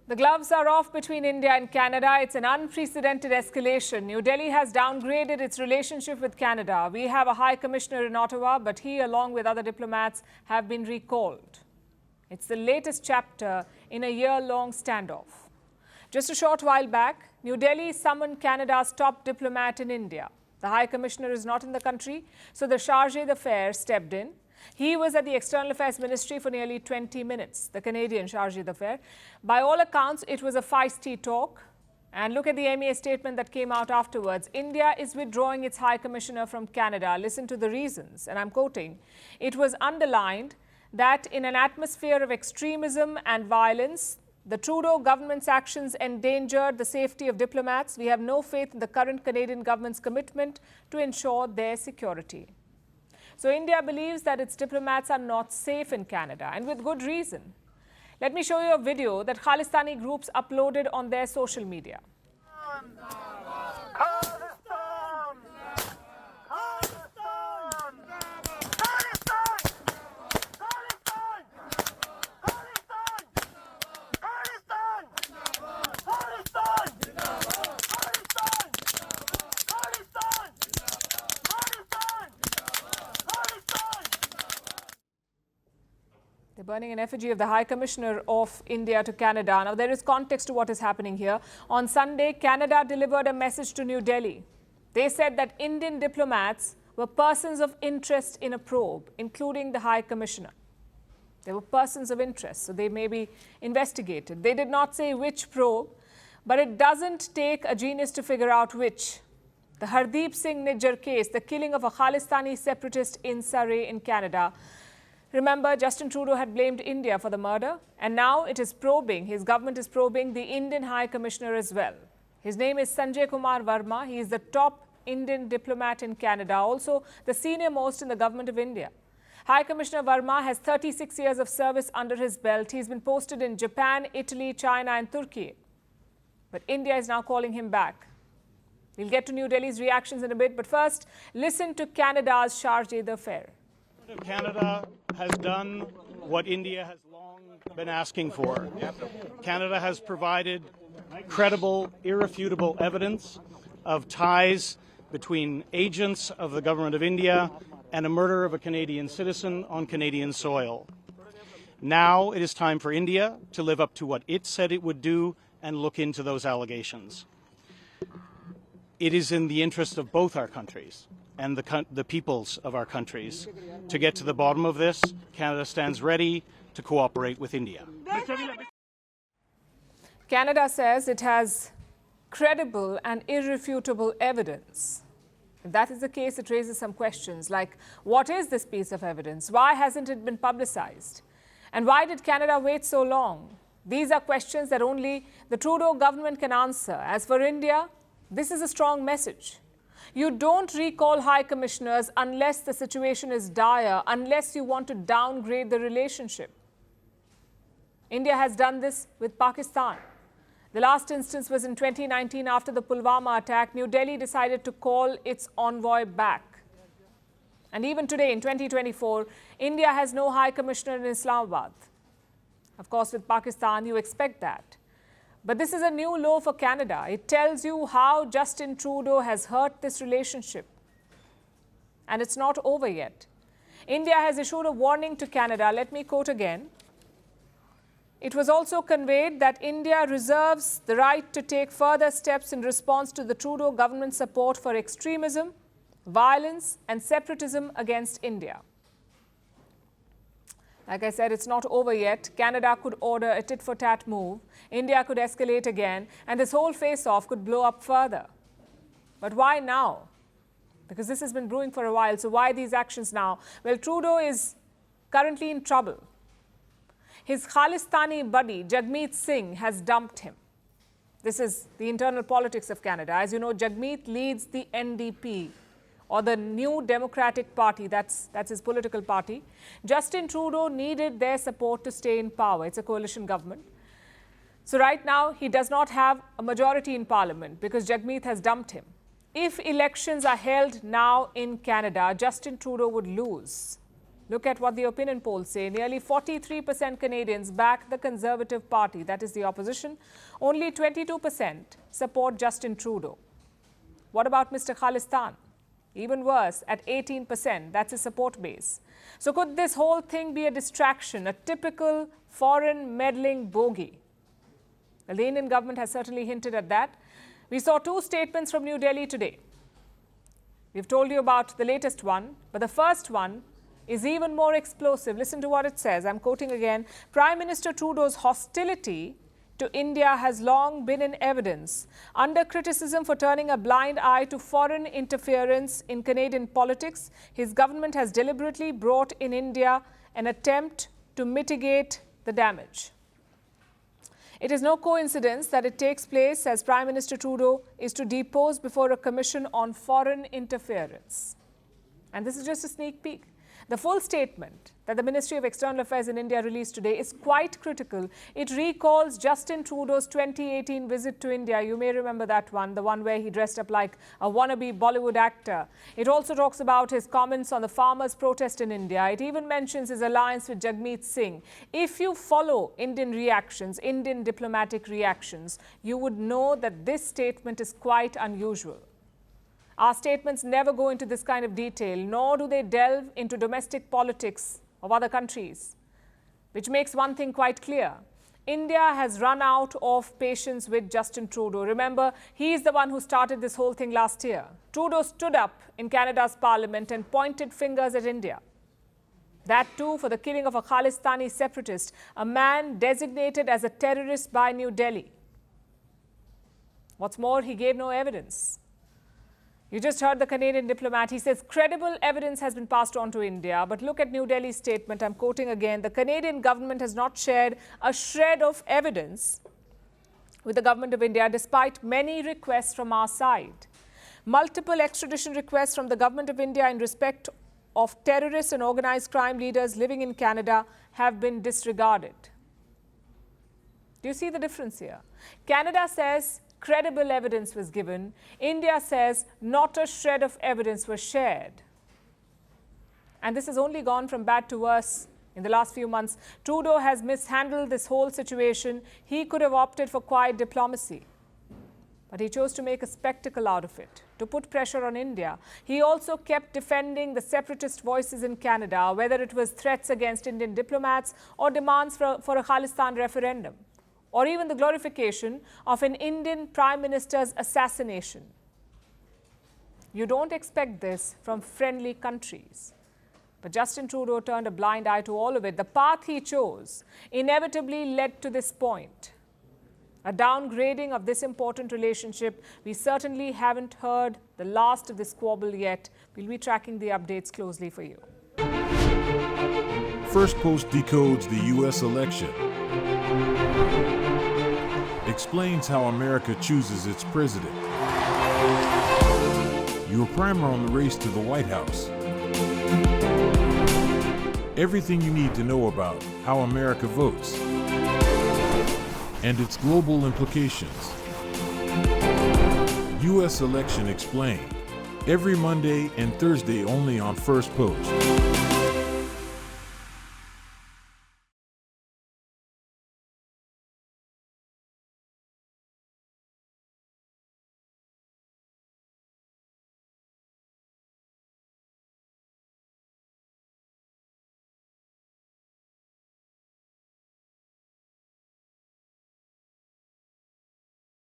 The gloves are off between India and Canada. It's an unprecedented escalation. New Delhi has downgraded its relationship with Canada. We have a High Commissioner in Ottawa, but he, along with other diplomats, have been recalled. It's the latest chapter in a year-long standoff. Just a short while back, New Delhi summoned Canada's top diplomat in India. The High Commissioner is not in the country, so the Chargé d'Affaires stepped in. He was at the External Affairs Ministry for nearly 20 minutes, the Canadian Chargé d'Affaires. By all accounts, it was a feisty talk. And look at the MEA statement that came out afterwards. India is withdrawing its High Commissioner from Canada. Listen to the reasons, and I'm quoting. It was underlined that in an atmosphere of extremism and violence, the Trudeau government's actions endangered the safety of diplomats. We have no faith in the current Canadian government's commitment to ensure their security. So India believes that its diplomats are not safe in Canada, and with good reason. Let me show you a video that Khalistani groups uploaded on their social media. They're burning an effigy of the High Commissioner of India to Canada. Now, there is context to what is happening here. On Sunday, Canada delivered a message to New Delhi. They said that Indian diplomats were persons of interest in a probe, including the High Commissioner. They were persons of interest, so they may be investigated. They did not say which probe, but it doesn't take a genius to figure out which. The Hardeep Singh Nijjar case, the killing of a Khalistani separatist in Surrey in Canada. Remember, Justin Trudeau had blamed India for the murder, and now it is probing, his government is probing the Indian High Commissioner as well. His name is Sanjay Kumar Verma. He is the top Indian diplomat in Canada, also the senior most in the government of India. High Commissioner Verma has 36 years of service under his belt. He's been posted in Japan, Italy, China and Turkey. But India is now calling him back. We'll get to New Delhi's reactions in a bit, but first, listen to Canada's Chargé d'Affaires. Canada has done what India has long been asking for. Canada has provided credible, irrefutable evidence of ties between agents of the government of India and a murder of a Canadian citizen on Canadian soil. Now it is time for India to live up to what it said it would do and look into those allegations. It is in the interest of both our countries and the peoples of our countries to get to the bottom of this. Canada stands ready to cooperate with India. Canada says it has credible and irrefutable evidence. If that is the case, it raises some questions like, what is this piece of evidence? Why hasn't it been publicized? And why did Canada wait so long? These are questions that only the Trudeau government can answer. As for India, this is a strong message. You don't recall high commissioners unless the situation is dire, unless you want to downgrade the relationship. India has done this with Pakistan. The last instance was in 2019 after the Pulwama attack. New Delhi decided to call its envoy back. And even today in 2024, India has no high commissioner in Islamabad. Of course, with Pakistan, you expect that. But this is a new low for Canada. It tells you how Justin Trudeau has hurt this relationship. And it's not over yet. India has issued a warning to Canada. Let me quote again. It was also conveyed that India reserves the right to take further steps in response to the Trudeau government's support for extremism, violence and separatism against India. Like I said, it's not over yet. Canada could order a tit-for-tat move. India could escalate again. And this whole face-off could blow up further. But why now? Because this has been brewing for a while. So why these actions now? Well, Trudeau is currently in trouble. His Khalistani buddy, Jagmeet Singh, has dumped him. This is the internal politics of Canada. As you know, Jagmeet leads the NDP, or the New Democratic Party, that's his political party. Justin Trudeau needed their support to stay in power. It's a coalition government. So right now, he does not have a majority in parliament because Jagmeet has dumped him. If elections are held now in Canada, Justin Trudeau would lose. Look at what the opinion polls say. Nearly 43% Canadians back the Conservative Party, that is the opposition. Only 22% support Justin Trudeau. What about Mr. Khalistan? Even worse, at 18%, that's his support base. So could this whole thing be a distraction, a typical foreign meddling bogey? Well, the Indian government has certainly hinted at that. We saw two statements from New Delhi today. We've told you about the latest one, but the first one is even more explosive. Listen to what it says. I'm quoting again. Prime Minister Trudeau's hostility to India has long been in evidence. Under criticism for turning a blind eye to foreign interference in Canadian politics, his government has deliberately brought in India an attempt to mitigate the damage. It is no coincidence that it takes place as Prime Minister Trudeau is to depose before a commission on foreign interference. And this is just a sneak peek. The full statement that the Ministry of External Affairs in India released today is quite critical. It recalls Justin Trudeau's 2018 visit to India. You may remember that one, the one where he dressed up like a wannabe Bollywood actor. It also talks about his comments on the farmers' protest in India. It even mentions his alliance with Jagmeet Singh. If you follow Indian reactions, Indian diplomatic reactions, you would know that this statement is quite unusual. Our statements never go into this kind of detail, nor do they delve into domestic politics of other countries, which makes one thing quite clear. India has run out of patience with Justin Trudeau. Remember, he is the one who started this whole thing last year. Trudeau stood up in Canada's parliament and pointed fingers at India. That too for the killing of a Khalistani separatist, a man designated as a terrorist by New Delhi. What's more, he gave no evidence. You just heard the Canadian diplomat. He says credible evidence has been passed on to India. But look at New Delhi's statement. I'm quoting again. The Canadian government has not shared a shred of evidence with the government of India, despite many requests from our side. Multiple extradition requests from the government of India in respect of terrorists and organized crime leaders living in Canada have been disregarded. Do you see the difference here? Canada says credible evidence was given. India says not a shred of evidence was shared. And this has only gone from bad to worse in the last few months. Trudeau has mishandled this whole situation. He could have opted for quiet diplomacy, but he chose to make a spectacle out of it, to put pressure on India. He also kept defending the separatist voices in Canada, whether it was threats against Indian diplomats or demands for a Khalistan referendum, or even the glorification of an Indian Prime Minister's assassination. You don't expect this from friendly countries. But Justin Trudeau turned a blind eye to all of it. The path he chose inevitably led to this point, a downgrading of this important relationship. We certainly haven't heard the last of this squabble yet. We'll be tracking the updates closely for you. Firstpost decodes the U.S. election. Explains how America chooses its president. Your primer on the race to the White House. Everything you need to know about how America votes and its global implications. U.S. Election Explained. Every Monday and Thursday only on Firstpost.